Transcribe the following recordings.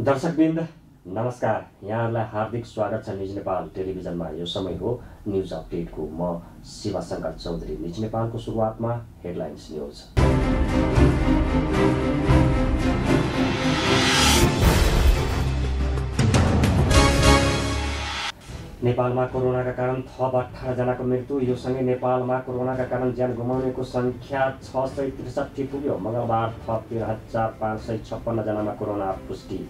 दर्शकवृन्द नमस्कार, यहाँहरूलाई हार्दिक स्वागत छ निज नेपाल टेलिभिजनमा। यो समय हो न्युज अपडेटको। म शिवशंकर चौधरी। निज नेपालको सुरुवातमा हेडलाइन्स न्युज। नेपालमा कोरोनाका कारण थप 18 जनाको मृत्यु। यो सँगै नेपालमा कोरोनाका कारण ज्यान गुमाउनेको संख्या 663 पुग्यो। मंगलबार थप 13,556 जनामा कोरोना पुष्टि।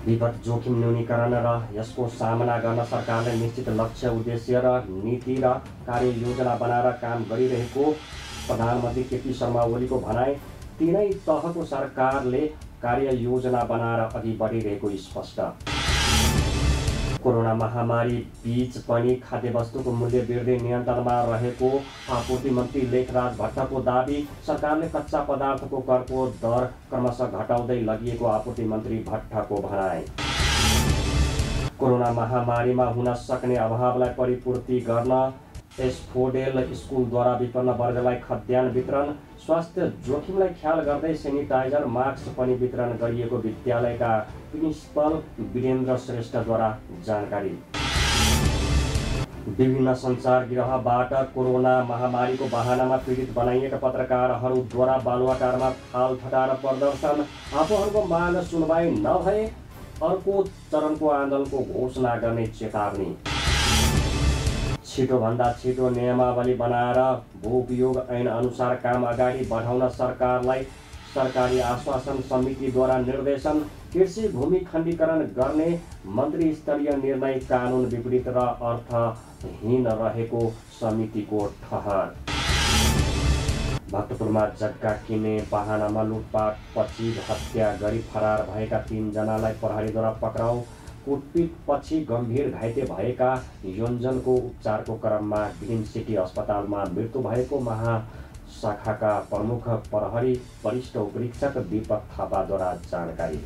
विपद जोखिम न्यूनीकरण र यसको सामना गर्न सरकारले निश्चित लक्ष्य, उद्देश्य र नीति र कार्ययोजना बनाएर काम गरिरहेको प्रधानमन्त्री केपी शर्मा ओलीको भनाई। तीनै तहको सरकारले कार्ययोजना बनाएर अघि बढिरहेको स्पष्ट। कोरोना महामारी बीच पनि खाद्यवस्तुको मूल्य वृद्धि नियन्त्रणमा रहेको आपूर्ति मन्त्री लेखराज भट्टको दाबी। सरकारले कच्चा पदार्थको करको दर क्रमशः घटाउँदै लगिएको आपूर्ति मन्त्री भट्टको भनाई। कोरोना महामारीमा हुन सक्ने अभावलाई परिपूर्ति गर्न एस्फोडेल स्कुलद्वारा विपन्न वर्गलाई खाद्यान्न वितरण। स्वास्थ्य जोखिमलाई ख्याल गर्दै सेनिटाइजर, मास्क पनि वितरण गरिएको विद्यालयका प्रिन्सिपल वीरेन्द्र श्रेष्ठद्वारा जानकारी। विभिन्न सञ्चार गृहबाट कोरोना महामारीको बहानामा पीडित बनाइएका पत्रकारहरूद्वारा बालुवाटारमा थाल ठटार प्रदर्शन। आफूहरूको माग सुनवाई नभए अर्को चरणको आन्दोलनको घोषणा गर्ने चेतावनी। छिटोभन्दा छिटो नियमावली बनाएर भूउपयोग ऐन अनुसार काम अगाडि बढाउन सरकारलाई सरकारी आश्वासन समितिद्वारा निर्देशन। कृषि भूमि खण्डीकरण गर्ने मन्त्री स्तरीय निर्णय कानुन विपरीत र अर्थहीन रहेको समितिको ठहर। भक्तपुरमा जग्गा किन्ने बहानामा लुटपाटपछि हत्या गरी फरार भएका 3 जनालाई प्रहरीद्वारा पक्राउ। कुटपिटपछि गम्भीर घाइते भएका योन्जनको उपचारको क्रममा ग्रिन सिटी अस्पतालमा मृत्यु भएको महाशाखाका प्रमुख प्रहरी वरिष्ठ उपरीक्षक दीपक थापाद्वारा जानकारी।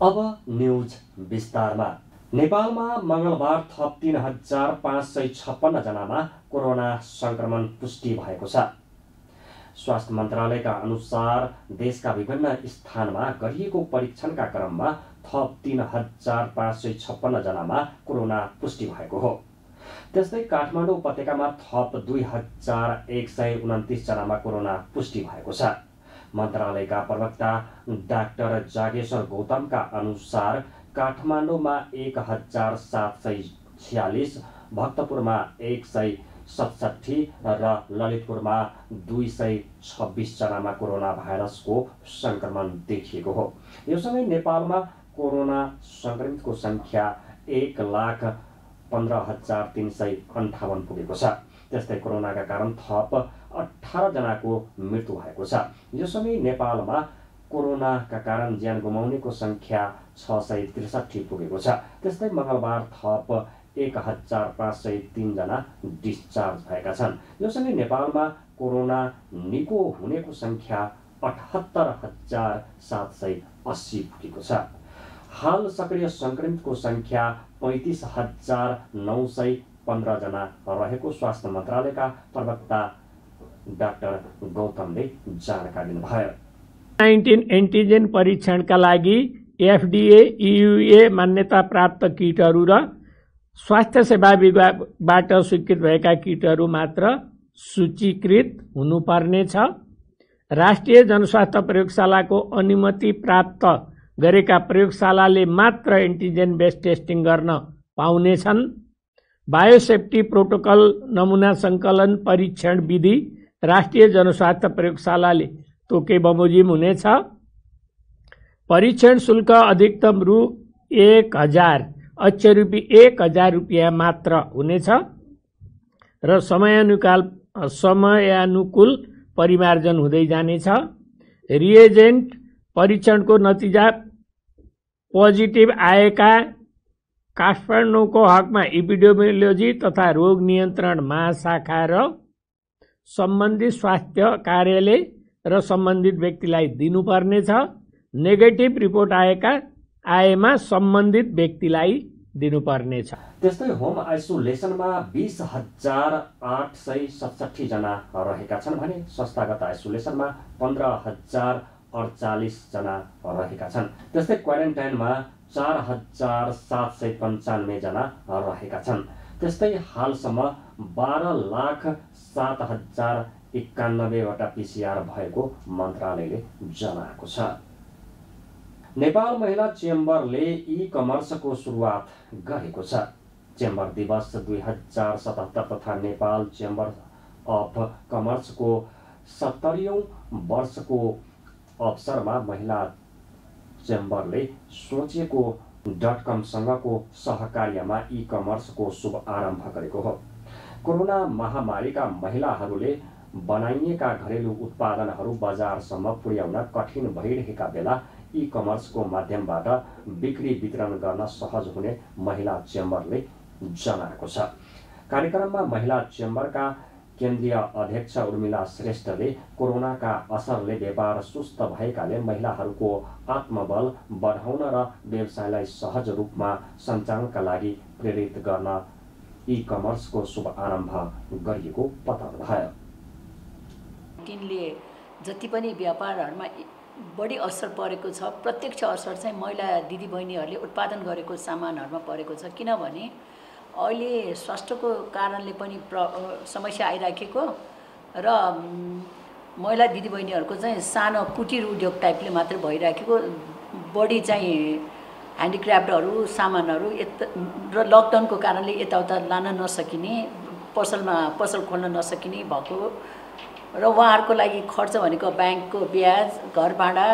अब न्युज विस्तारमा। नेपालमा मंगलबार थप 3,556 जनामा कोरोना संक्रमण पुष्टि भएको छ। स्वास्थ्य मन्त्रालयका अनुसार देशका विभिन्न स्थानमा गरिएको परीक्षणका क्रममा थप 3,556 जनामा कोरोना पुष्टि भएको हो। त्यस्तै काठमाडौँ उपत्यकामा थप 2,129 जनामा कोरोना पुष्टि भएको छ। मन्त्रालयका प्रवक्ता डाक्टर जागेश्वर गौतमका अनुसार काठमाडौँमा 1,746, भक्तपुरमा 167 र ललितपुरमा 226 जनामा कोरोना भाइरसको संक्रमण देखिएको हो। यो सँगै नेपालमा कोरोना संक्रमितको संख्या 1,15,358 पुगेको छ। त्यस्तै कोरोनाका कारण थप 18 जनाको मृत्यु भएको छ। यो सँगै नेपालमा कोरोनाका कारण ज्यान गुमाउनेको संख्या 663 पुगेको छ। त्यस्तै मंगलबार थप 1,503 जना डिस्चार्ज भएका छन्। यो सँगै नेपालमा कोरोना निको हुनेको संख्या 78,780 पुगेको छ। हाल सक्रिय संक्रमितको संख्या 35,915 जना रहेको स्वास्थ्य मन्त्रालयका प्रवक्ता डाक्टर गौतमले जानकारी दिनुभयो। 19 एन्टिजेन परीक्षणका लागि FDA EUA मान्यता प्राप्त किटहरू र स्वास्थ्य सेवा विभागबाट स्वीकृत भएका किटहरू मात्र सूचीकृत हुनुपर्नेछ। राष्ट्रिय जनस्वास्थ्य प्रयोगशालाको अनुमति प्राप्त गरेका प्रयोगशालाले मात्र एन्टिजेन बेस्ड टेस्टिङ गर्न पाउनेछन्। बायोसेफ्टी प्रोटोकल नमुना सङ्कलन परीक्षण विधि राष्ट्रिय जनस्वास्थ्य प्रयोगशालाले तोके बमोजिम हुनेछ। परीक्षण शुल्क अधिकतम रु 1,000 अक्षरूपी 1,000 रुपियाँ मात्र हुनेछ र समयानुकूल परिमार्जन हुँदै जानेछ। रिएजेन्ट परीक्षणको नतिजा पोजिटिभ आएका काठमाडौँको हकमा एपिडेमियोलोजी तथा रोग नियन्त्रण महाशाखा र सम्बन्धित स्वास्थ्य कार्यालय र सम्बन्धित व्यक्तिलाई दिनुपर्नेछ। नेगेटिभ रिपोर्ट आएमा सम्बन्धित व्यक्तिलाई दिनुपर्नेछ। त्यस्तै होम आइसोलेसनमा 20,867 जना रहेका छन् भने संस्थागत आइसोलेसनमा 15,048 जना रहेका छन्। त्यस्तै क्वारेन्टाइनमा 4,795 जना रहेका छन्। त्यस्तै हालसम्म 12,07,091 वटा PCR भएको मन्त्रालयले जनाएको छ। नेपाल महिला चेम्बरले ई-कमर्सको सुरुवात गरेको छ। चेम्बर दिवस 2077 तथा नेपाल चेम्बर अफ कमर्सको 70औं वर्षको अवसरमा महिला चेम्बरले सोचेको .com सँगको सहकार्यमा ई-कमर्सको शुभ आरम्भ गरेको हो। कोरोना महामारीका महिलाहरूले बनाइएका घरेलु उत्पादनहरू बजारसम्म पुर्याउन कठिन भइरहेका बेला ई-कमर्सको माध्यमबाट बिक्री वितरण गर्न सहज हुने महिला चेम्बरले जनाएको छ। कार्यक्रममा महिला चेम्बरका केन्द्रीय अध्यक्ष उर्मिला श्रेष्ठले कोरोनाका असरले व्यापार सुस्त भएकाले महिलाहरूको आत्मबल बढाउन र व्यवसायलाई सहज रूपमा सञ्चालनका लागि प्रेरित गर्न ई-कमर्सको शुभ आरम्भ गरिएको बताउनुभयो। किनले जति पनि व्यापारहरूमा बढी असर परेको छ, प्रत्यक्ष असर चाहिँ महिला दिदीबहिनीहरूले उत्पादन गरेको सामानहरूमा परेको छ। किनभने अहिले स्वास्थ्यको कारणले पनि समस्या आइराखेको र महिला दिदीबहिनीहरूको चाहिँ सानो कुटीर उद्योग टाइपले मात्र भइराखेको, बढी चाहिँ ह्यान्डिक्राफ्टहरू सामानहरू र लकडाउनको कारणले यताउता लान नसकिने, पसल खोल्न नसकिने भएको र उहाँहरूको लागि खर्च भनेको ब्याङ्कको ब्याज, घर भाडा,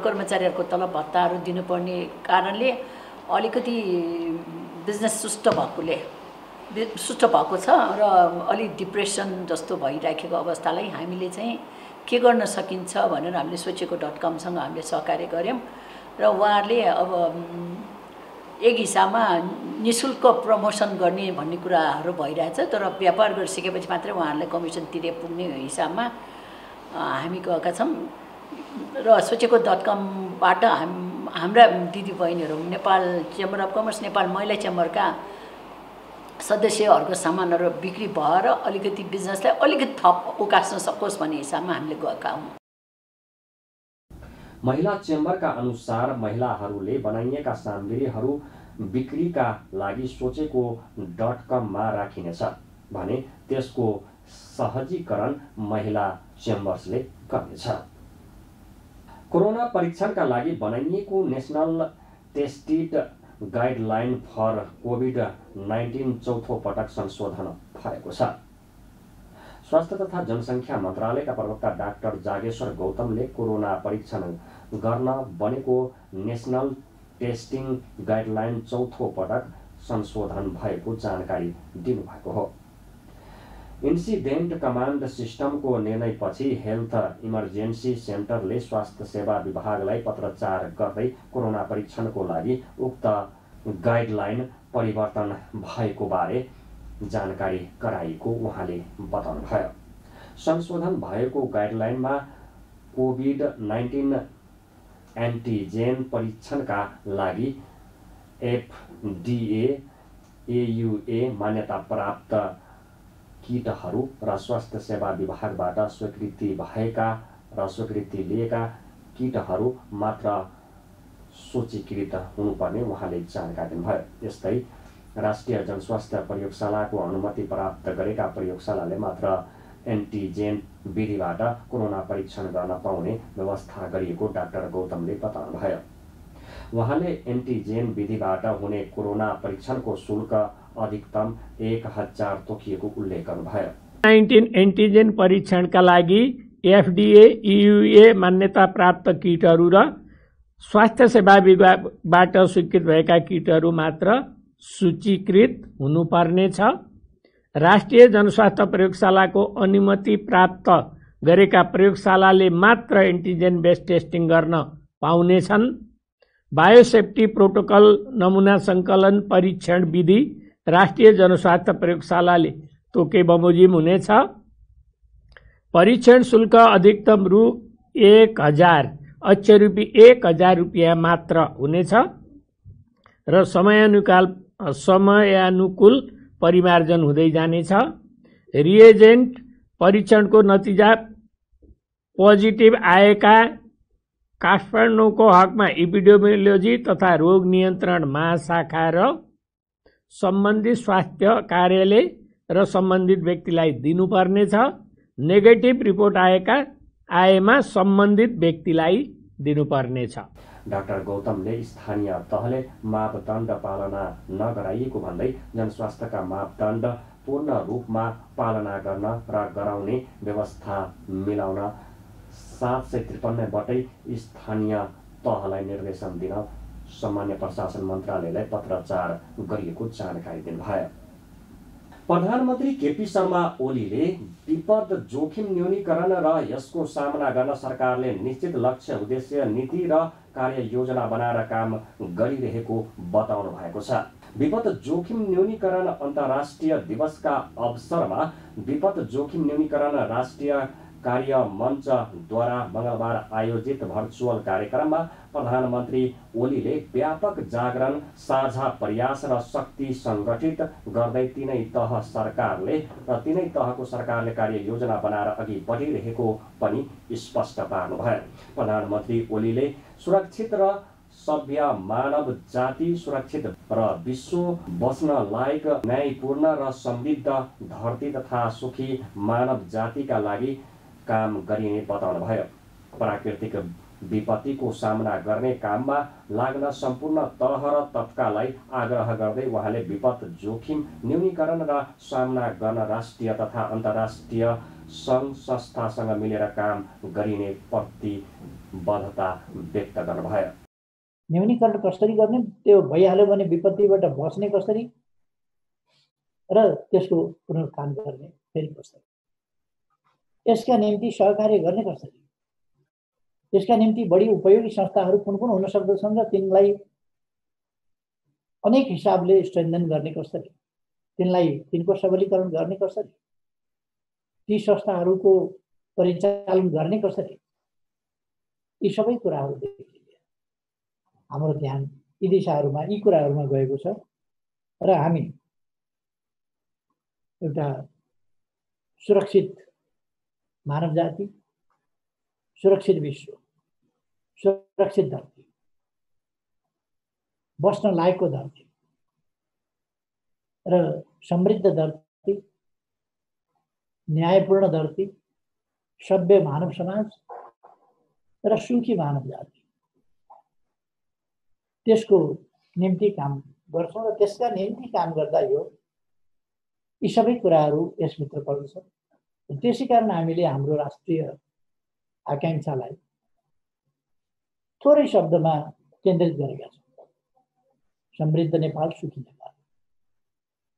कर्मचारीहरूको तलब भत्ताहरू दिनुपर्ने कारणले अलिकति बिजनेस सुस्त भएको छ र अलि डिप्रेसन जस्तो भइराखेको अवस्थालाई हामीले चाहिँ के गर्न सकिन्छ भनेर हामीले सोचेको .com सँग हामीले सहकार्य गऱ्यौँ र उहाँहरूले अब एक हिसाबमा निःशुल्क प्रमोसन गर्ने भन्ने कुराहरू भइरहेछ। तर व्यापार गरिसकेपछि मात्रै उहाँहरूलाई कमिसन तिरे पुग्ने हिसाबमा हामी गएका छौँ र सोचेको .com बाट हाम्रा दिदीबहिनीहरू Nepal chamber of commerce, Nepal महिला चेम्बरका सदस्यहरूको सामानहरू बिक्री भएर अलिकति बिजनेसलाई अलिकति थप उकास्न सकोस् भन्ने हिसाबमा हामीले गएका हौँ। महिला चेम्बरका अनुसार महिलाहरूले बनाइएका सामग्रीहरू बिक्रीका लागि सोचेको .com राखिनेछ भने त्यसको सहजीकरण महिला चेम्बर्सले गर्नेछ। कोरोना परीक्षणका लागि बनाइएको नेसनल टेस्टेड गाइडलाइन फर कोभिड-19 चौथो पटक संशोधन भएको छ। स्वास्थ्य तथा जनसङ्ख्या मन्त्रालयका प्रवक्ता डाक्टर जागेश्वर गौतमले कोरोना परीक्षण गर्न बनेको नेसनल टेस्टिङ गाइडलाइन चौथो पटक संशोधन भएको जानकारी दिनुभएको हो। इन्सिडेन्ट कमान्ड सिस्टमको निर्णयपछि हेल्थ इमर्जेन्सी सेन्टरले स्वास्थ्य सेवा विभागलाई पत्रचार गर्दै कोरोना परीक्षणको लागि उक्त गाइडलाइन परिवर्तन भएको बारे जानकारी गराएको उहाँले बताउनुभयो। संशोधन भएको गाइडलाइनमा कोभिड-19 एन्टिजेन परीक्षणका लागि FDA AUA मान्यता प्राप्त किटहरू र स्वास्थ्य सेवा विभागबाट स्वीकृति भएका र स्वीकृति लिएका किटहरू मात्र सूचीकृत हुनुपर्ने उहाँले जानकारी दिनुभयो। यस्तै राष्ट्रिय जनस्वास्थ्य प्रयोगशालाको अनुमति प्राप्त गरेका प्रयोगशालाले मात्र एन्टिजेन विधिबाट कोरोना परीक्षण गर्न पाउने व्यवस्था गरिएको डाक्टर गौतमले बताउनुभयो। उहाँले एन्टिजेन विधिबाट हुने कोरोना परीक्षणको शुल्क अधिकतम 1000 तोकिएको उल्लेख गर्नुभयो। 19 एन्टिजेन परीक्षणका लागि FDA EUA मान्यता प्राप्त किटहरू र स्वास्थ्य सेवा विभागबाट स्वीकृत भएका किटहरू मात्र सूचीकृत हुनुपर्नेछ। राष्ट्रिय जनस्वास्थ्य प्रयोगशालाको अनुमति प्राप्त गरेका प्रयोगशालाले मात्र एन्टिजेन बेस्ड टेस्टिङ गर्न पाउनेछन्। बायोसेफ्टी प्रोटोकल नमुना सङ्कलन परीक्षण विधि राष्ट्रिय जनस्वास्थ्य प्रयोगशालाले तोके बमोजिम हुनेछ। परीक्षण शुल्क अधिकतम रु 1000 रुपियाँ मात्र हुनेछ। र समयानुकूल परिमार्जन हुँदै जानेछ। रिएजेन्ट परीक्षणको नतिजा पोजिटिभ आएका काठमाडौँको हकमा एपिडेमियोलोजी तथा रोग नियन्त्रण महाशाखा र सम्बन्धित स्वास्थ्य कार्यालय र सम्बन्धित व्यक्तिलाई दिनुपर्नेछ। नेगेटिभ रिपोर्ट आएमा सम्बन्धित व्यक्तिलाई दिनुपर्नेछ। डाक्टर गौतमले स्थानीय तहले मापदण्ड पालना नगराइएको भन्दै जनस्वास्थ्यका मापदण्ड पूर्ण रूपमा पालना गर्न र गराउने व्यवस्था मिलाउन 753 वटै स्थानीय तहलाई निर्देशन दिन सामान्य प्रशासन मन्त्रालयलाई पत्राचार गरिएको जानकारी दिनुभयो। प्रधानमन्त्री केपी शर्मा ओलीले विपद जोखिम न्यूनीकरण र यसको सामना गर्न सरकारले निश्चित लक्ष्य उद्देश्य नीति र कार्ययोजना बनाएर काम गरिरहेको बताउनु भएको छ। विपद जोखिम न्यूनीकरण अन्तर्राष्ट्रिय दिवसका अवसरमा विपद जोखिम न्यूनीकरण राष्ट्रिय कार्य मञ्चद्वारा मंगलबार आयोजित भर्चुअल कार्यक्रममा प्रधानमन्त्री ओलीले व्यापक जागरण, साझा प्रयास र शक्ति संगठित गर्दै तीनै तहको सरकारले कार्ययोजना बनाएर अघि बढिरहेको पनि स्पष्ट पार्नुभयो। प्रधानमन्त्री ओलीले सुरक्षित र सभ्य मानव जाति, सुरक्षित र विश्व बस्न लायक न्यायपूर्ण र समृद्ध धरती तथा सुखी मानव जातिका लागि काम गरिने बताउनुभयो। प्राकृतिक विपत्तिको सामना गर्ने काममा लाग्न सम्पूर्ण तह र तबकालाई आग्रह गर्दै उहाँले विपद जोखिम न्यूनीकरण र सामना गर्न राष्ट्रिय तथा अन्तर्राष्ट्रिय सङ्घ संस्थासँग मिलेर काम गरिने प्रतिबद्धता व्यक्त गर्नुभयो। न्यूनीकरण कसरी गर्ने, त्यो भइहाल्यो भने विपत्तिबाट बच्ने कसरी र त्यसको पुनरुत्थान गर्ने फेरि कसरी, यसका निम्ति सहकार्य गर्ने कसरी, यसका निम्ति बढी उपयोगी संस्थाहरू कुन कुन हुन सक्दछन् र तिनलाई अनेक हिसाबले स्ट्रेन्थन गर्ने कसरी, तिनको सबलीकरण गर्ने कसरी, ती संस्थाहरूको परिचालन गर्ने कसरी, यी सबै कुराहरूदेखि हाम्रो ध्यान यी कुराहरूमा गएको छ र हामी एउटा सुरक्षित मानव जाति, सुरक्षित विश्व, सुरक्षित धरती, बस्न लायकको धरती र समृद्ध धरती, न्यायपूर्ण धरती, सभ्य मानव समाज र सुखी मानव जाति, त्यसको निम्ति काम गर्छौँ र त्यसका निम्ति काम गर्दा यी सबै कुराहरू यसभित्र पर्दछन्। त्यसै कारण हामीले हाम्रो राष्ट्रिय आकांक्षालाई थोरै शब्दमा केन्द्रित गरेका छौँ, समृद्ध नेपाल, सुखी नेपाल।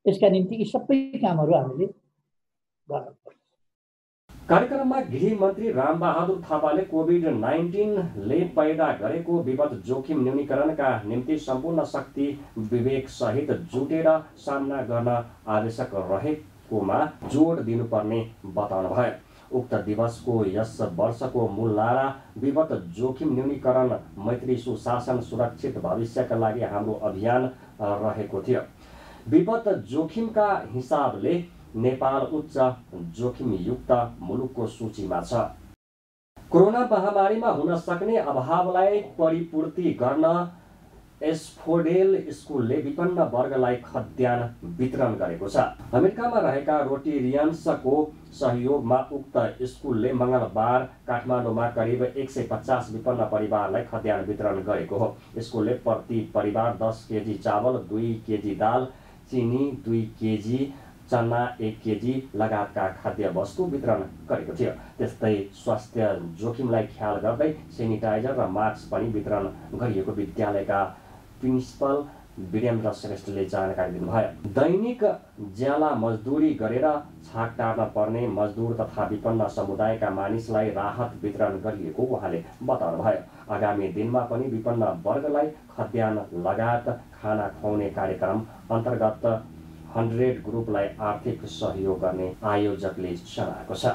यसका निम्ति यी सबै कामहरू हामीले गर्नुपर्छ। कार्यक्रममा गृह मन्त्री रामबहादुर थापाले कोभिड-19ले पैदा गरेको विपद जोखिम न्यूनीकरणका निम्ति सम्पूर्ण शक्ति विवेक सहित जुटेर सामना गर्न आवश्यक रहेकोमा जोड दिनुपर्ने बताउनुभयो। उक्त दिवसको यस वर्षको मूल नारा विपद जोखिम न्यूनीकरण, मैत्री, सुशासन, सुरक्षित भविष्यका लागि हाम्रो अभियान रहेको थियो। विपद जोखिमका हिसाबले नेपाल उच्च जोखिमयुक्त मुलुकको सूचीमा छ। कोरोना महामारीमा हुन सक्ने अभावलाई परिपूर्ति गर्न एस्फोडेल स्कुलले विपन्न वर्गलाई खाद्यान्न वितरण गरेको छ। अमेरिकामा रहेका रोटेरियन्सको सहयोगमा उक्त स्कुलले मंगलबार काठमाडौँमा करिब 150 विपन्न परिवारलाई खाद्यान्न वितरण गरेको हो। स्कुलले प्रति परिवार 10 केजी चावल, 2 केजी दाल, चिनी 2 केजी, चना 1 केजी लगायतका खाद्य वस्तु वितरण गरेको थियो। त्यस्तै स्वास्थ्य जोखिमलाई ख्याल गर्दै सेनिटाइजर र मास्क पनि वितरण गरिएको विद्यालयका प्रिन्सिपल वीरेन्द्र श्रेष्ठले जानकारी दिनुभयो। दैनिक ज्याला मजदुरी गरेर छाक टार्न पर्ने मजदुर तथा विपन्न समुदायका मानिसलाई राहत वितरण गरिएको उहाँले बताउनुभयो। आगामी दिनमा पनि विपन्न वर्गलाई खाद्यान्न लगायत खाना खुवाउने कार्यक्रम अन्तर्गत 100 ग्रुपलाई आर्थिक सहयोग गर्ने आयोजकले जनाएको छ।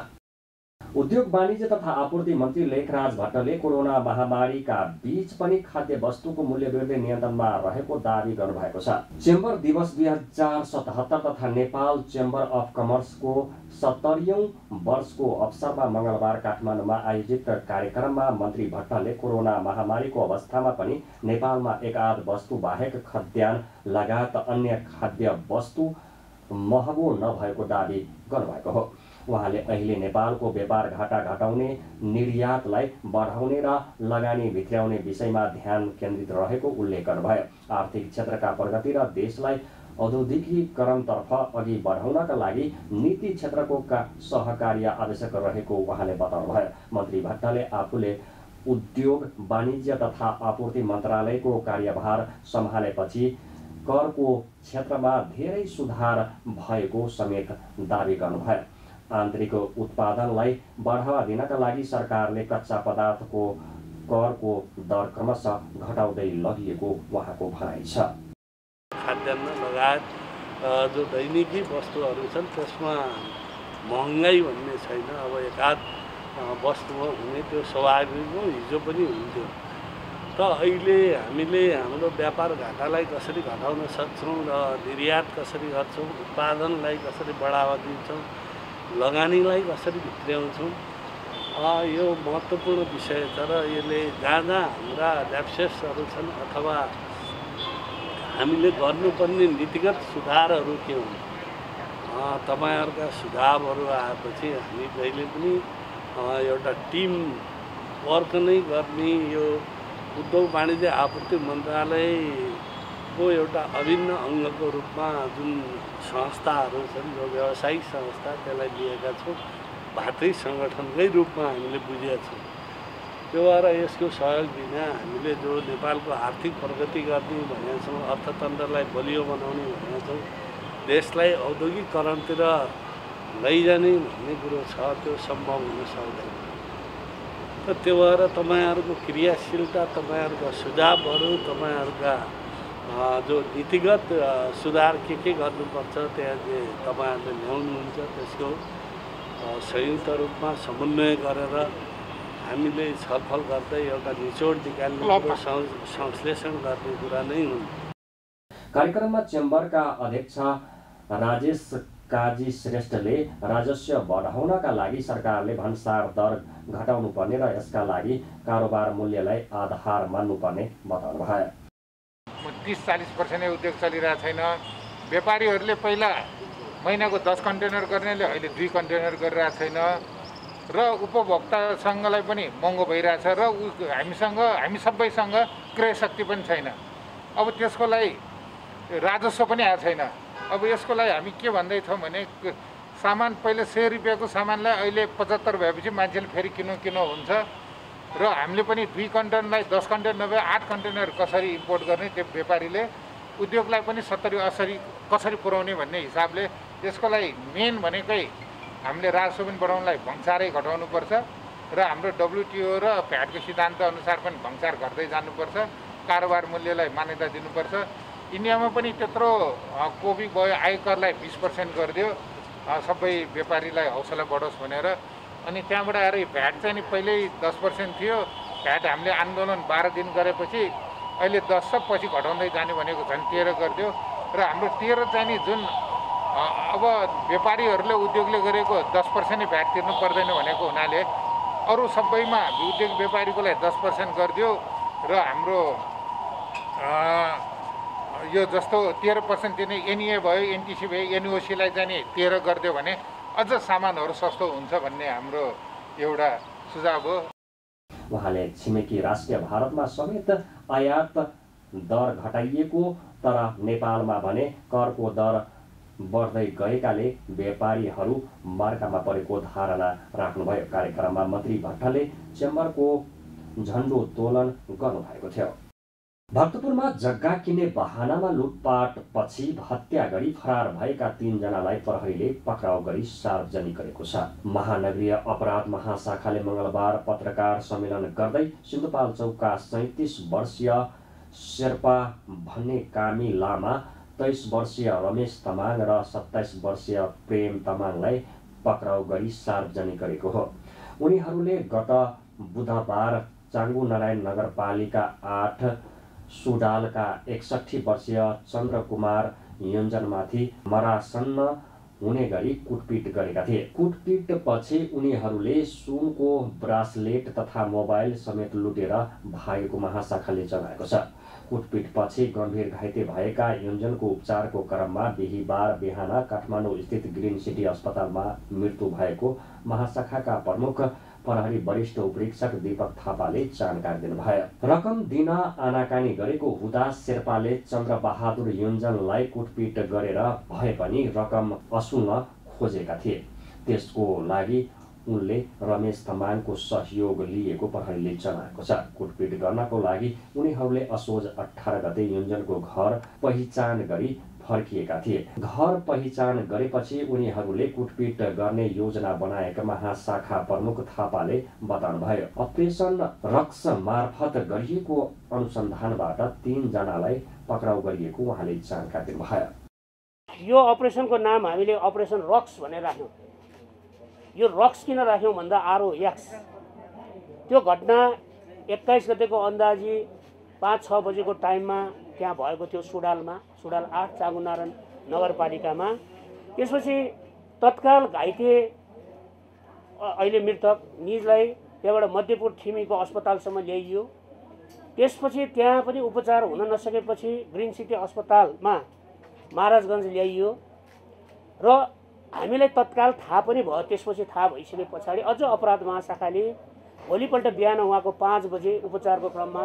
उद्योग वाणिज्य तथा आपूर्ति मन्त्री लेखराज भट्टले कोरोना महामारीका बीच पनि खाद्य वस्तुको मूल्य वृद्धि नियन्त्रणमा रहेको दावी गर्नुभएको छ। चेम्बर दिवस 2077 तथा नेपाल चेम्बर अफ कमर्सको 70औं वर्षको अवसरमा मंगलबार काठमाडौँमा आयोजित कार्यक्रममा मन्त्री भट्टले कोरोना महामारीको अवस्थामा पनि नेपालमा एकाध वस्तु बाहेक खाद्यान्न लगायत अन्य खाद्य वस्तु महँगो नभएको दावी गर्नुभएको हो। उहाँले अहिले नेपालको व्यापार घाटा घटाउने, निर्यातलाई बढाउने र लगानी भित्र्याउने विषयमा ध्यान केन्द्रित रहेको उल्लेख गर्नुभयो। आर्थिक क्षेत्रका प्रगति र देशलाई औद्योगिकीकरणतर्फ अघि बढाउनका लागि नीति क्षेत्रको सहकार्य आवश्यक रहेको उहाँले बताउनुभयो। मन्त्री भट्टले आफूले उद्योग वाणिज्य तथा आपूर्ति मन्त्रालयको कार्यभार सम्हालेपछि करको क्षेत्रमा धेरै सुधार भएको समेत दावी गर्नुभयो। आन्तरिक उत्पादनलाई बढावा दिनका लागि सरकारले कच्चा पदार्थको करको दर क्रमशः घटाउँदै लगिएको उहाँको भनाइ छ। खाद्यान्न लगायत जो दैनिकी वस्तुहरू छन् त्यसमा महँगाई भन्ने छैन। अब एकाध वस्तुमा हुने त्यो स्वाभाविक हो, हिजो पनि हुन्थ्यो। र अहिले हामीले हाम्रो व्यापार घाटालाई कसरी घटाउन सक्छौँ र निर्यात कसरी गर्छौँ, उत्पादनलाई कसरी बढावा दिन्छौँ, लगानीलाई कसरी भित्र्याउँछौँ, यो महत्त्वपूर्ण विषय छ। र यसले जहाँ जहाँ हाम्रा ल्याप्सेसहरू छन् अथवा हामीले गर्नुपर्ने नीतिगत सुधारहरू के हुन्, तपाईँहरूका सुझावहरू आएपछि हामी जहिले पनि एउटा टिम वर्क नै गर्ने यो उद्योग वाणिज्य आपूर्ति मन्त्रालयको एउटा अभिन्न अङ्गको रूपमा जुन संस्थाहरू छन्, जो व्यावसायिक संस्था, त्यसलाई लिएका छौँ। भातृ सङ्गठनकै रूपमा हामीले बुझेका छौँ। त्यो भएर यसको सहयोग बिना हामीले जो नेपालको आर्थिक प्रगति गर्ने भनेका छौँ, अर्थतन्त्रलाई बलियो बनाउने भनेका छौँ, देशलाई औद्योगिकरणतिर लैजाने भन्ने कुरो छ, त्यो सम्भव हुन सक्दैन। र त्यो भएर तपाईँहरूको क्रियाशीलता, तपाईँहरूका सुझावहरू, तपाईँहरूका जो नीतिगत सुधार के गर्नुपर्छ त्यहाँ जे तपाईँहरूले ल्याउनुहुन्छ त्यसको संयुक्त रूपमा समन्वय गरेर हामीले छलफल गर्दै एउटा निचोड निकाल्ने कुरो, संश्लेषण गर्ने कुरा नै हुन्। कार्यक्रममा चेम्बरका अध्यक्ष राजेश काजी श्रेष्ठले राजस्व बढाउनका लागि सरकारले भन्सार दर घटाउनु पर्ने र यसका लागि कारोबार मूल्यलाई आधार मान्नुपर्ने बताउनु भयो। 30-40% उद्योग चलिरहेको छैन। व्यापारीहरूले पहिला महिनाको 10 कन्टेनर गर्नेले अहिले 2 कन्टेनर गरिरहेको छैन र उपभोक्तासँगलाई पनि महँगो भइरहेछ र हामी सबैसँग क्रय शक्ति पनि छैन। अब त्यसको लागि राजस्व पनि आएको छैन। अब यसको लागि हामी के भन्दैछौँ भने सामान पहिले 100 रुपियाँको सामानलाई अहिले 75 भएपछि मान्छेले फेरि किन्नु हुन्छ र हामीले पनि 2 कन्टेनरलाई 10 कन्टेनर नभए 8 कन्टेनर कसरी इम्पोर्ट गर्ने, त्यो व्यापारीले उद्योगलाई पनि 70-80 कसरी पुर्याउने भन्ने हिसाबले त्यसको लागि मेन भनेकै हामीले राजस्व पनि बढाउनलाई भङ्सारै घटाउनुपर्छ र हाम्रो WTO र भ्याटको सिद्धान्त अनुसार पनि भङ्सार घट्दै जानुपर्छ। कारोबार मूल्यलाई मान्यता दिनुपर्छ। इन्डियामा पनि त्यत्रो कोभी भयो, आयकरलाई 20% गरिदियो सबै व्यापारीलाई हौसला बढोस् भनेर। अनि त्यहाँबाट आएर भ्याट चाहिँ नि पहिल्यै 10% थियो। भ्याट हामीले आन्दोलन 12 दिन गरेपछि अहिले 10 पछि घटाउँदै जाने भनेको झन् 13 गरिदियो र हाम्रो 13 चाहिँ नि जुन अब व्यापारीहरूले उद्योगले गरेको 10% नै भ्याट तिर्नु पर्दैन भनेको हुनाले अरू सबैमा उद्योग व्यापारीको लागि 10% गरिदियो र हाम्रो यो जस्तो 13% दिने NEA भयो, NTC भयो, NOC-लाई चाहिँ नि 13 गरिदियो भने अझ सामानहरू सस्तो हुन्छ भन्ने हाम्रो एउटा सुझाव हो। उहाँले छिमेकी राष्ट्र भारतमा समेत आयात दर घटाइएको तर नेपालमा भने करको दर बढ्दै गएकाले व्यापारीहरू मार्कामा परेको धारणा राख्नुभयो। कार्यक्रममा मन्त्री भट्टले चेम्बरको झण्डोत्तोलन गर्नुभएको थियो। भक्तपुरमा जग्गा किन्ने बहानामा लुटपाट पछि हत्या गरी फरार भएका 3 जनालाई प्रहरीले पक्राउ गरी सार्वजनिक गरेको छ। महानगरीय अपराध महाशाखाले मंगलबार पत्रकार सम्मेलन गर्दै सिन्धुपाल्चोकका 37 वर्षीय शेर्पा भन्ने कामी लामा, 23 वर्षीय रमेश तमाङ र 27 वर्षीय प्रेम तमाङलाई पक्राउ गरी सार्वजनिक गरेको हो। उनीहरूले गत बुधबार चाङ्गु नारायण नगरपालिका 8 सुडालका 61 वर्षीय चन्द्रकुमार योन्जनमाथि मरासन्न हुने गरी कुटपिट गरेका थिए। कुटपिट पछि उनीहरूले सुनको ब्रासलेट तथा मोबाइल समेत लुटेर भागेको महाशाखाले जनाएको छ। कुटपिट पछि गम्भीर घाइते भएका योन्जनको उपचारको क्रममा बिहीबार बिहान काठमाडौँ स्थित ग्रिन सिटी अस्पतालमा मृत्यु भएको महाशाखाका प्रमुख प्रहरी वरिष्ठ उपरीक्षक दीपक थापाले जानकारी दिनुभयो। रकम दिन आनाकानी गरेको हुँदा शेर्पाले चन्द्रबहादुर योन्जनलाई कुटपिट गरेर भए पनि रकम असुल्न खोजेका थिए। त्यसको लागि उनले रमेश तामाङको सहयोग लिएको प्रहरीले जनाएको छ। कुटपिट गर्नको लागि उनीहरूले असोज 18 गते योन्जनको घर पहिचान गरी फर्किएका थिए। घर पहिचान गरेपछि उनीहरूले कुटपिट गर्ने योजना बनाएका महाशाखा प्रमुख थापाले बताउनुभयो। अपरेसन रक्स मार्फत गरिएको अनुसन्धानबाट 3 जनालाई पक्राउ गरिएको उहाँले जानकारी दिनुभयो। यो अपरेसनको नाम हामीले अपरेसन रक्स भनेर राख्यौँ। यो रक्स किन राख्यौँ भन्दा ROX त्यो घटना 21 गतेको अन्दाजी 5-6 बजेको टाइममा त्यहाँ भएको थियो सुडाल 8 चाङ्गु नारायण नगरपालिकामा। त्यसपछि तत्काल घाइते अहिले मृतक निजलाई त्यहाँबाट मध्यपुर थिमीको अस्पतालसम्म ल्याइयो। त्यसपछि त्यहाँ पनि उपचार हुन नसकेपछि ग्रिन सिटी अस्पतालमा महाराजगञ्ज ल्याइयो र हामीलाई तत्काल थाहा पनि भयो। त्यसपछि थाहा भइसके पछाडि अझ अपराध महाशाखाले भोलिपल्ट बिहान उहाँको 5 बजे उपचारको क्रममा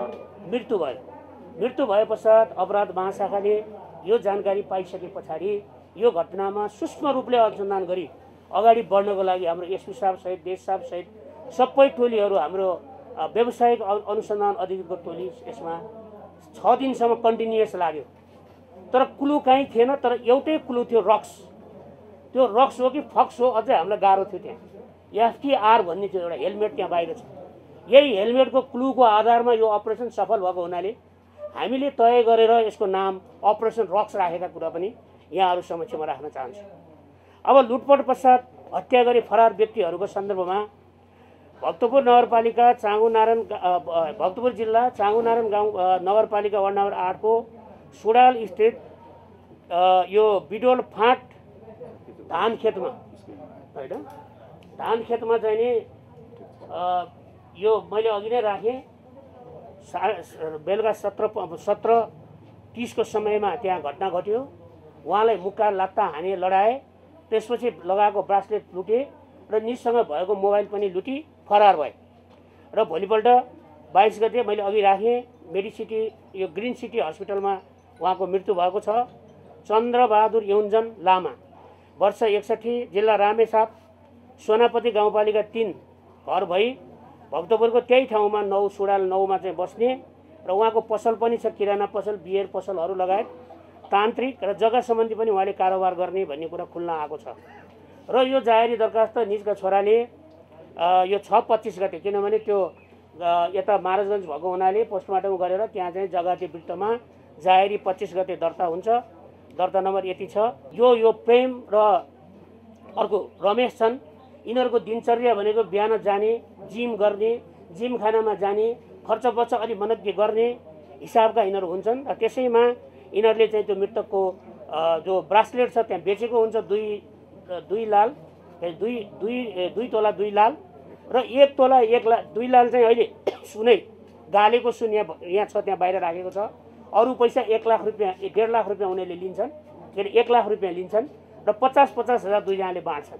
मृत्यु भयो। मृत्यु भए पश्चात अपराध महाशाखाले यो जानकारी पाइसके पछाडि यो घटनामा सूक्ष्म रूपले अनुसन्धान गरी अगाडि बढ्नको लागि हाम्रो एसपी साहब सहित देश साहब सहित सबै टोलीहरू हाम्रो व्यावसायिक अनुसन्धान अधिकृतको टोली यसमा 6 दिनसम्म कन्टिन्युअस लाग्यो। तर क्लु कहीँ थिएन। तर एउटै क्लु थियो रक्स। त्यो रक्स हो कि फक्स हो अझै हामीलाई गाह्रो थियो। त्यहाँ FTR भन्ने थियो एउटा हेलमेट त्यहाँ बाहिर छ। यही हेलमेटको क्लुको आधारमा यो अपरेसन सफल भएको हुनाले हामीले तय गरेर यसको नाम अपरेसन रक्स राखेका कुरा पनि यहाँहरू समक्षमा राख्न चाहन्छु। अब लुटपाट पश्चात हत्या गरी फरार व्यक्तिहरूको सन्दर्भमा भक्तपुर नगरपालिका भक्तपुर जिल्ला चाङ्गु नारायण गाउँ नगरपालिका वार्ड नम्बर 8 को सुडाल स्थित यो बिडोल फाँट धान खेतमा होइन धान खेतमा चाहिँ नि यो मैले अघि नै राखेँ बेलुका 17:30 को समयमा त्यहाँ घटना घट्यो। उहाँलाई मुक्का लात्ता हाने लडाए। त्यसपछि लगाएको ब्रासलेट लुटे र निजसँग भएको मोबाइल पनि लुटी फरार भए र भोलिपल्ट 22 गते मैले अघि राखेँ मेडिसिटी यो ग्रिन सिटी हस्पिटलमा उहाँको मृत्यु भएको छ। चन्द्रबहादुर योन्जन लामा वर्ष 61 जिल्ला रामेछाप सोनापति गाउँपालिका 3 घर भई भक्तपुरको त्यही ठाउँमा 9 सुडाल 9 मा चाहिँ बस्ने र उहाँको पसल पनि छ किराना पसल बियर पसलहरू लगायत तान्त्रिक र जग्गा सम्बन्धी पनि उहाँले कारोबार गर्ने भन्ने कुरा खुल्न आएको छ। र यो जाहेरी दरखास्त निजका छोराले यो 6-25 गते किनभने त्यो यता महाराजगञ्ज भएको हुनाले पोस्टमार्टम गरेर त्यहाँ चाहिँ जग्गाती वृत्तमा जाहेरी 25 गते दर्ता हुन्छ। दर्ता नम्बर यति छ। यो प्रेम र अर्को रमेश छन्। यिनीहरूको दिनचर्या भनेको बिहान जाने जिम गर्ने जिम खानामा जाने खर्च बर्च अलि मनज्ञ गर्ने हिसाबका यिनीहरू हुन्छन्। र त्यसैमा यिनीहरूले चाहिँ त्यो मृतकको जो ब्रासलेट छ त्यहाँ बेचेको हुन्छ 2 लाल 2 तोला 2 लाल र 1 तोला 2 लाल चाहिँ अहिले सुनै गालेको सुन यहाँ छ त्यहाँ बाहिर राखेको छ। अरू पैसा 1 लाख रुपियाँ 1.5 लाख रुपियाँ उनीहरूले लिन्छन् के अरे 1 लाख रुपियाँ लिन्छन् र 50-50 हजार दुईजनाले बाँड्छन्।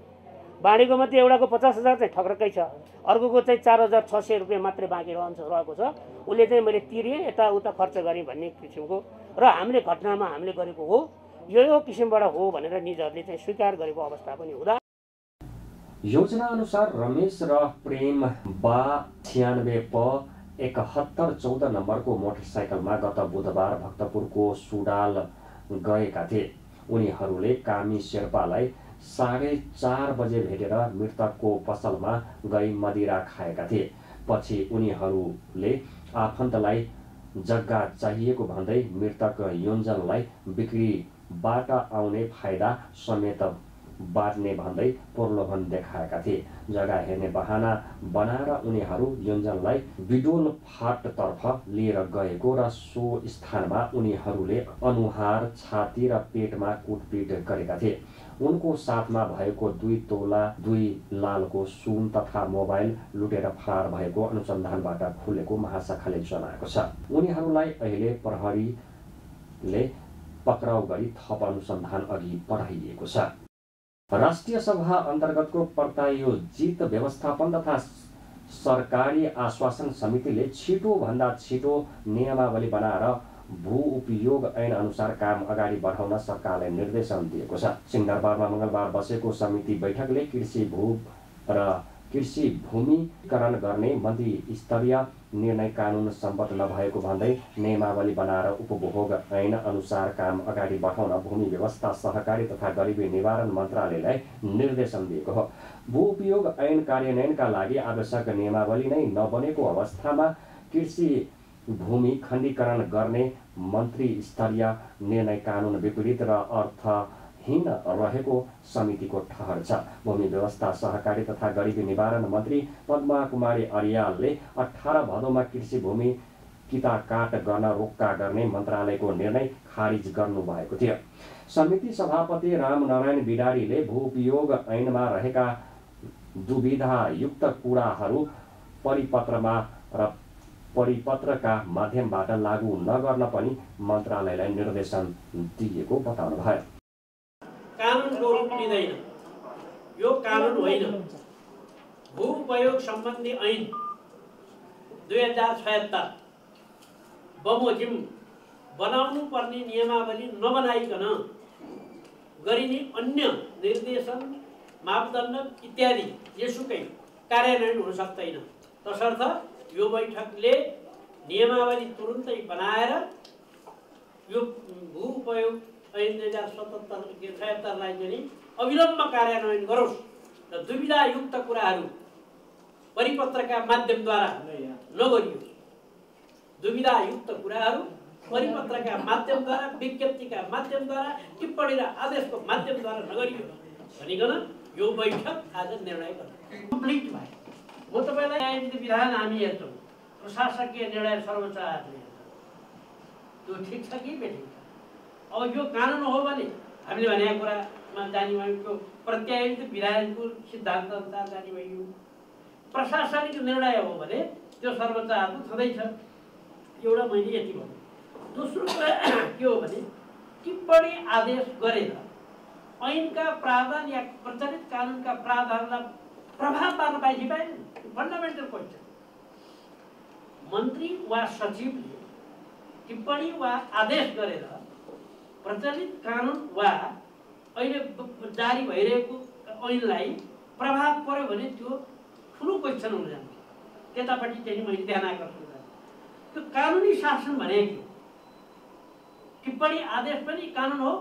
बाँडेको मध्ये एउटाको 50 हजार चाहिँ ठक्रक्कै छ। अर्कोको चाहिँ 4,600 रुपियाँ मात्रै बाँकी रहेको छ। उसले चाहिँ मैले तिरेँ यताउता खर्च गरेँ भन्ने किसिमको र हामीले घटनामा हामीले गरेको हो यो किसिमबाट हो भनेर निजहरूले चाहिँ स्वीकार गरेको अवस्था पनि हुँदा योजना अनुसार रमेश र प्रेम 96 नम्बरको मोटरसाइकलमा गत बुधबार भक्तपुरको सुडाल गएका थिए। उनीहरूले कामी शेर्पालाई 4:30 बजे भेटेर मृतकको पसलमा गई मदिरा खाएका थिए। पछि उनीहरूले आफन्तलाई जग्गा चाहिएको भन्दै मृतक योन्जनलाई बिक्रीबाट आउने फाइदा समेत बाँड्ने भन्दै प्रलोभन देखाएका थिए। जग्गा हेर्ने बहाना बनाएर उनीहरू योन्जनलाई बिडोल फाँटतर्फ लिएर गएको र सो स्थानमा उनीहरूले अनुहार, छाती र पेटमा कुटपिट गरेका थिए। उनको साथमा भएको 2 तोला 2 लालको सुन तथा मोबाइल लुटेर फरार भएको अनुसन्धानबाट खुलेको महाशाखाले जनाएको छ। उनीहरूलाई अहिले प्रहरीले पक्राउ गरी थप अनुसन्धान अघि बढाइएको छ। राष्ट्रिय सभा अन्तर्गतको प्रायोजित व्यवस्थापन तथा सरकारी आश्वासन समितिले छिटोभन्दा छिटो नियमावली बनाएर भू उपयोग ऐन अनुसार काम अगाडि बढाउन सरकारलाई निर्देशन दिएको छ। सिंहदरबारमा मङ्गलबार बसेको समिति बैठकले कृषि भूमिकरण गर्ने मन्त्री स्तरीय निर्णय कानुन सम्मत नभएको भन्दै नियमावली बनाएर उपभोग ऐन अनुसार काम अगाडि बढाउन भूमि व्यवस्था, सहकारी तथा गरिबी निवारण मन्त्रालयलाई निर्देशन दिएको हो। भू उपयोग ऐन कार्यान्वयनका लागि आवश्यक नियमावली नै नबनेको अवस्थामा कृषि भूमि खण्डीकरण गर्ने मन्त्री स्तरीय निर्णय कानुन विपरीत र अर्थहीन रहेको समितिको ठहर छ। भूमि व्यवस्था, सहकारी तथा गरिबी निवारण मन्त्री पद्मा कुमारी अर्यालले 18 भदौमा कृषि भूमि किताकाट गर्न रोक्का गर्ने मन्त्रालयको निर्णय खारिज गर्नुभएको थियो। समिति सभापति रामनारायण बिडारीले भू उपयोग ऐनमा रहेका दुविधायुक्त कुराहरू परिपत्रका माध्यमबाट लागू नगर्न पनि मन्त्रालयलाई निर्देशन दिएको बताउनुभयो। कानुनको रूप लिँदैन, यो कानुन होइन। भू उपयोग सम्बन्धी ऐन 2076 बमोजिम बनाउनु पर्ने नियमावली नबनाइकन गरिने अन्य निर्देशन, मापदण्ड इत्यादि यसुकै कार्यान्वयन हुन सक्दैन। तसर्थ यो बैठकले नियमावली तुरुन्तै बनाएर यो भू उपयोग ऐन 2077 लाई चाहिँ अविलम्ब कार्यान्वयन गरोस् र दुविधायुक्त कुराहरू परिपत्रका माध्यमद्वारा नगरियोस्। दुविधायुक्त कुराहरू परिपत्रका माध्यमद्वारा, विज्ञप्तिका माध्यमद्वारा, टिप्पणी र आदेशको माध्यमद्वारा नगरियोस् भनिकन यो बैठक आज निर्णय गर्यो। कम्प्लिट भयो। म तपाईलाई न्यायिक विधान हामी हेर्छौँ, प्रशासकीय निर्णय सर्वोच्च आयोगले हेर्छ, त्यो ठिक छ कि बेठिक छ। अब यो कानुन हो भने हामीले भनेको कुरामा जाने भयो, त्यो प्रत्यायित विधानको सिद्धान्त अनुसार जाने भयो। प्रशासनिक निर्णय हो भने त्यो सर्वोच्च आयोग छँदैछ। एउटा मैले यति भन्नु। दोस्रो कुरा के हो भने टिप्पणी आदेश गरेर ऐनका प्रावधान या प्रचलित कानुनका प्रावधानलाई प्रभाव पार्न पाइन्छ कि पाइँदैन? Fundamental question. मन्त्री वा सचिवले टिप्पणी वा आदेश गरेर प्रचलित कानुन वा अहिले जारी भइरहेको ऐनलाई प्रभाव पर्यो भने त्यो ठुलो क्वेसन हुन जान्छ। त्यतापट्टि चाहिँ मैले ध्यान आकर्षण गरेँ। त्यो कानुनी शासन भनेको टिप्पणी आदेश पनि कानुन हो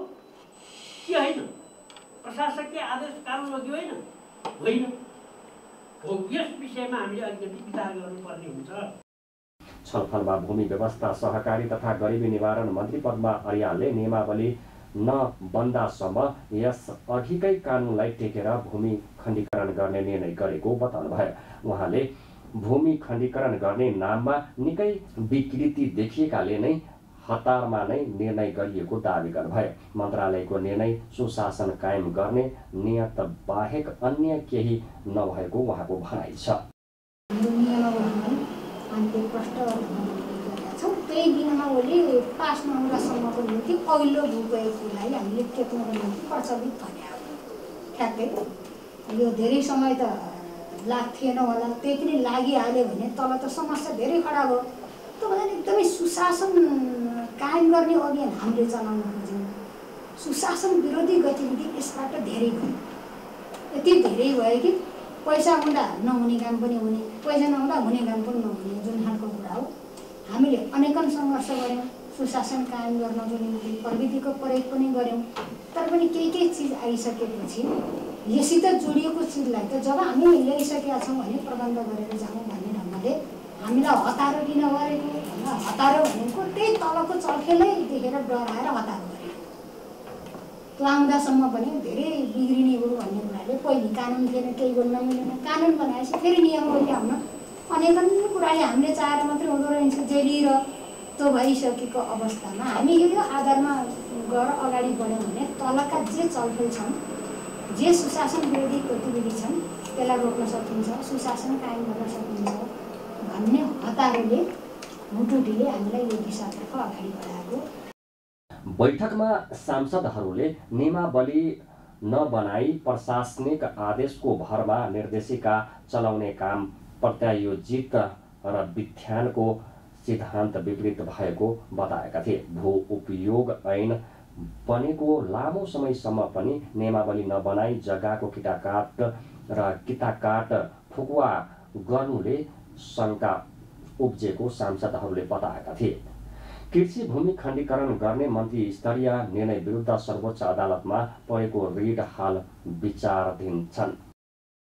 कि होइन? प्रशासकीय आदेश कानुन हो कि होइन? होइन हो। यस विषयमा हामीले अलिकति विचार गर्नुपर्ने हुन्छ। छलफलमा भूमि व्यवस्था, सहकारी तथा गरिबी निवारण मन्त्री पद्मा अर्यालले नियमावली नबन्दासम्म यस अघिकै कानुनलाई टेकेर भूमि खण्डीकरण गर्ने निर्णय गरेको बताउनुभयो। उहाँले भूमि खण्डीकरण गर्ने नाममा निकै विकृति देखिएकाले नै हतारमा नै निर्णय गरिएको दावी गर्नुभयो। मन्त्रालयको निर्णय सुशासन कायम गर्ने नियत बाहेक अन्य केही नभएको उहाँको भनाइ छ। त्यही नियमावली पास नहुँदासम्मको निम्ति पहिलो भूपयोगलाई हामीले टेक्नको निम्ति प्रचलित भने ठ्याक्कै यो धेरै समय त लाग्थेन होला, त्यही पनि लागिहाल्यो भने तल त समस्या धेरै खडा भयो। त्यो भन्दा एकदमै सुशासन कायम गर्ने अभियान हामीले चलाउन खोज्यौँ। सुशासन विरोधी गतिविधि यसबाट धेरै भयो। यति धेरै भयो कि पैसा हुँदा नहुने काम पनि हुने, पैसा नहुँदा हुने काम पनि नहुने, जुन खालको कुरा हो। हामीले अनेकन सङ्घर्ष गऱ्यौँ सुशासन कायम गर्नको निम्ति, प्रविधिको प्रयोग पनि गऱ्यौँ। तर पनि केही चिज आइसकेपछि यसित जोडिएको चिजलाई त जब हामी ल्याइसकेका छौँ भने प्रबन्ध गरेर जाउँ भन्ने ढङ्गले हामीलाई हतारो किन गरेको? हतारो भनेको त्यही तलको चर्खेलै देखेर डराएर हतारो गरेको। लाउँदासम्म पनि धेरै बिग्रिने हो भन्ने हुनाले पहिले कानुन थिएन, केही गर्न मिलेन। कानुन बनाएपछि फेरि नियमावली आउन अनेकन कुराले हामीले चाहेर मात्रै हुँदो रहेछ। जेली र त्यो भइसकेको अवस्थामा हामी यो आधारमा गएर अगाडि बढ्यौँ भने तलका जे छलफल छन्, जे सुशासन विरोधी गतिविधि छन् त्यसलाई रोक्न सकिन्छ, सुशासन कायम गर्न सकिन्छ भन्ने हतारले मुटुटीले हामीलाई यो दिशातर्फ अगाडि बढाएको। बैठकमा सांसदहरूले नियमावली नबनाई प्रशासनिक आदेशको भरमा निर्देशिका चलाउने काम प्रत्यायोजित र विधानको सिद्धान्त विपरीत भएको बताएका थिए। भू उपयोग ऐन बनेको लामो समयसम्म पनि नियमावली नबनाई जग्गाको किटाकाट र किताकाट फुकुवा गर्नुले शङ्का उब्जेको सांसदहरूले बताएका थिए। कृषि भूमि खण्डीकरण गर्ने मन्त्री स्तरीय निर्णय विरुद्ध सर्वोच्च अदालतमा परेको रिट हाल विचाराधीन छन्।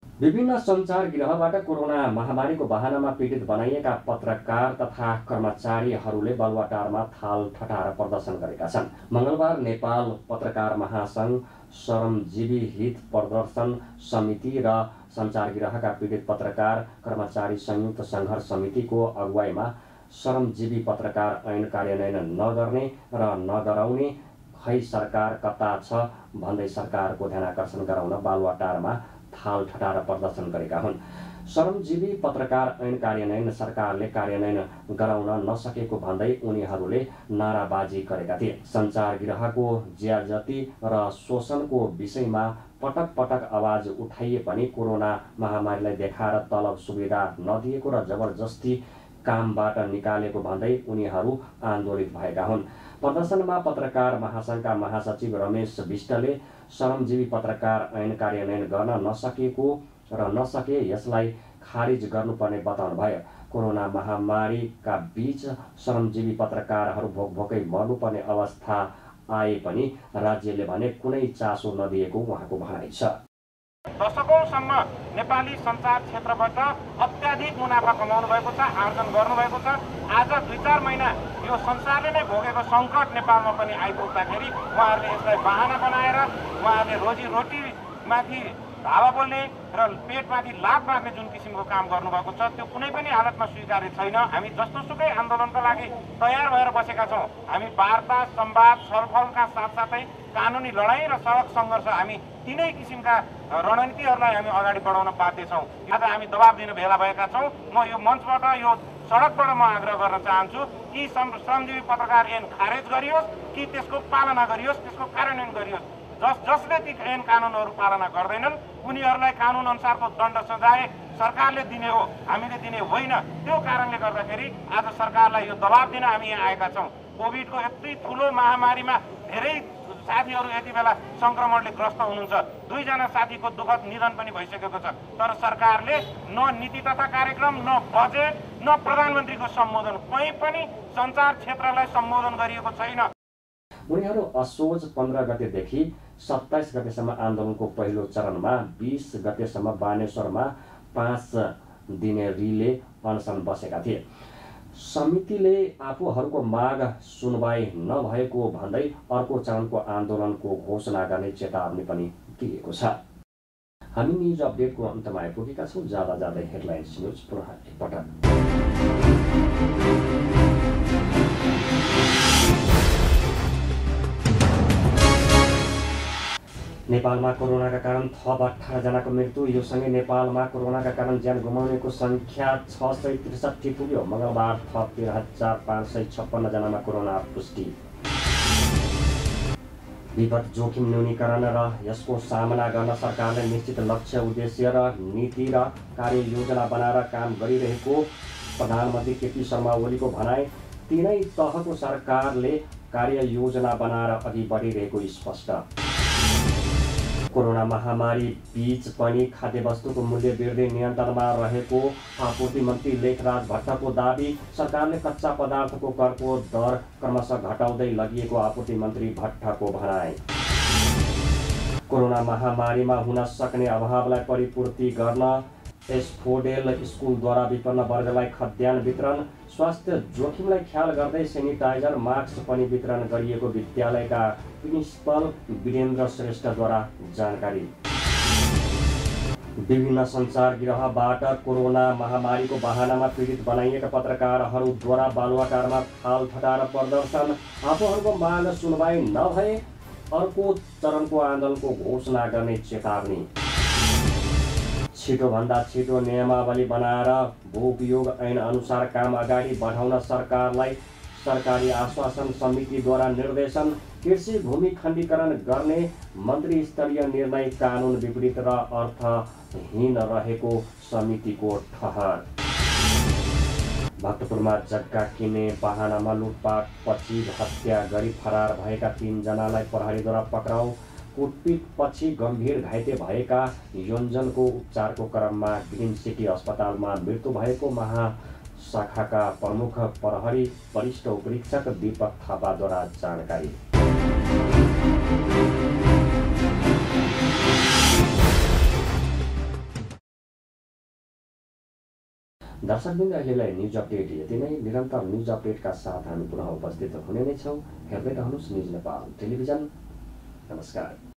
विभिन्न सञ्चार गृहबाट कोरोना महामारीको बहानामा पीडित बनाइएका पत्रकार तथा कर्मचारीहरूले बालुवाटारमा थाल ठटार प्रदर्शन गरेका छन्। मंगलबार नेपाल पत्रकार महासंघ, श्रमजीवी हित प्रदर्शन समिति र सञ्चार गृहका पीडित पत्रकार कर्मचारी संयुक्त सङ्घर्ष समितिको अगुवाईमा श्रमजीवी पत्रकार ऐन कार्यान्वयन नगर्ने र नगराउने खै सरकार कता छ भन्दै सरकारको ध्यानाकर्षण गराउन बालुवाटारमा थाल ठटार प्रदर्शन गरेका हुन्। श्रमजीवी पत्रकार ऐन कार्यान्वयन सरकारले कार्यान्वयन गराउन नसकेको भन्दै उनीहरूले नाराबाजी गरेका थिए। सञ्चार गृहको ज्याजती र शोषणको विषयमा पटक पटक आवाज उठाइए पनि कोरोना महामारीलाई देखाएर तलब सुविधा नदिएको र जबरजस्ती कामबाट निकालेको भन्दै उनीहरू आन्दोलित भएका हुन्। प्रदर्शनमा पत्रकार महासंघका महासचिव रमेश विष्टले श्रमजीवी पत्रकार ऐन कार्यान्वयन गर्न नसके यसलाई खारिज गर्नुपर्ने बताउनुभयो। कोरोना महामारीका बीच श्रमजीवी पत्रकारहरू भोकभोकै मर्नुपर्ने अवस्था आए पनि राज्यले भने कुनै चासो नदिएको उहाँको भनाइ छ। दशकौंसम्म नेपाली सञ्चार क्षेत्रबाट अत्याधिक मुनाफा कमाउनु भएको छ, आर्जन गर्नुभएको छ। आज 2-4 महिना यो संसारले नै भोगेको सङ्कट नेपालमा पनि आइपुग्दाखेरि उहाँहरूले यसलाई बहाना बनाएर उहाँहरूले रोजीरोटीमाथि हावा बोल्ने र पेटमाथि लाभ माग्ने जुन किसिमको काम गर्नुभएको छ त्यो कुनै पनि हालतमा स्वीकार्य छैन। हामी जस्तोसुकै आन्दोलनका लागि तयार भएर बसेका छौँ। हामी वार्ता, संवाद, छलफलका साथसाथै कानुनी लडाईँ र सडक सङ्घर्ष हामी तीनै किसिमका रणनीतिहरूलाई हामी अगाडि बढाउन बाध्य छौँ। आज हामी दबाब दिन भेला भएका छौँ। म यो मञ्चबाट यो सडकबाट म आग्रह गर्न चाहन्छु कि श्रमजीवी पत्रकार ऐन खारेज गरियोस् कि त्यसको पालना गरियोस्, त्यसको कार्यान्वयन गरियोस्। जसले ती ऐन कानुनहरू पालना गर्दैनन् उनीहरूलाई कानुन अनुसारको दण्ड सजाय सरकारले दिने हो, हामीले दिने होइन। त्यो कारणले गर्दाखेरि आज सरकारलाई यो दबाब दिन हामी यहाँ आएका छौँ। कोभिडको यति ठुलो महामारीमा धेरै साथीहरू यति बेला संक्रमणले ग्रस्त हुनुहुन्छ। 2 जना साथीको दुःखद निधन पनि भइसकेको छ। तर सरकारले न नीति तथा कार्यक्रम, न बजेट, न प्रधानमन्त्रीको सम्बोधन, कहीँ पनि सञ्चार क्षेत्रलाई सम्बोधन गरिएको छैन। उनीहरू असोज 15 गतेदेखि 27 गतेसम्म आन्दोलनको पहिलो चरणमा 20 गतेसम्म बानेश्वरमा 5 दिने रिले अनसन बसेका थिए। समितिले आफूहरूको माग सुनवाई नभएको भन्दै अर्को चरणको आन्दोलनको घोषणा गर्ने चेतावनी पनि दिएको छ। हामी न्युज अपडेटको अन्तमा आइपुगेका छौँ। जाँदा जाँदै हेडलाइन्स न्युज पुनः एकपटक। नेपालमा कोरोनाका कारण थप 18 जनाको मृत्यु। यो सँगै नेपालमा कोरोनाका कारण ज्यान गुमाउनेको सङ्ख्या 663 पुग्यो। मंगलबार थप 13,556 जनामा कोरोना पुष्टि। विपद जोखिम न्यूनीकरण र यसको सामना गर्न सरकारले निश्चित लक्ष्य, उद्देश्य र नीति र कार्ययोजना बनाएर काम गरिरहेको प्रधानमन्त्री केपी शर्मा ओलीको भनाइ। तीनै तहको सरकारले कार्ययोजना बनाएर अघि बढिरहेको स्पष्ट। कोरोना महामारी बीच पनि खाद्यवस्तुको मूल्य वृद्धि नियन्त्रणमा रहेको आपूर्ति मन्त्री लेखराज भट्टको दाबी। सरकारले कच्चा पदार्थको करको दर क्रमशः घटाउँदै लगिएको आपूर्ति मन्त्री भट्टको भनाइ। कोरोना महामारीमा हुन सक्ने अभावलाई परिपूर्ति गर्न एस्फोडेल स्कुलद्वारा विपन्न वर्गलाई खाद्यान्न वितरण। स्वास्थ्य जोखिमलाई ख्याल गर्दै सेनिटाइजर मास्क पनि वितरण गरिएको विद्यालयका प्रिन्सिपल वीरेन्द्र श्रेष्ठद्वारा जानकारी। विभिन्न सञ्चार गृहबाट कोरोना महामारीको बहानामा पीडित बनाइएका पत्रकारहरूद्वारा बालुवाटारमा थाल-ठटार प्रदर्शन। आफूहरूको माग सुनवाई नभए अर्को चरणको आन्दोलनको घोषणा गर्ने चेतावनी। छिटोभन्दा छिटो नियमावली बनाएर भूवियोग ऐन अनुसार काम अगाडि बढाउन सरकारलाई सरकारी आश्वासन समितिद्वारा निर्देशन। कृषि भूमि खण्डीकरण गर्ने मन्त्री स्तरीय निर्णय कानुन विपरीत र अर्थहीन रहेको समितिको ठहर। भक्तपुरमा जग्गा किन्ने बहानामा लुटपाटपछि हत्या गरी फरार भएका 3 जनालाई प्रहरीद्वारा पक्राउ। कुटपिटपछि गम्भीर घाइते भएका योन्जनको उपचारको क्रममा ग्रिन सिटी अस्पतालमा मृत्यु भएको महाशाखाका प्रमुख प्रहरी वरिष्ठ उपरीक्षक दीपक थापाद्वारा जानकारी। दर्शकवृन्द, अहिलेलाई न्युज अपडेट यति नै। निरन्तर न्युज अपडेटका साथ हामी पुनः उपस्थित हुने नै छौँ। हेर्दै रहनुहोस् न्युज नेपाल टेलिभिजन। नमस्कार।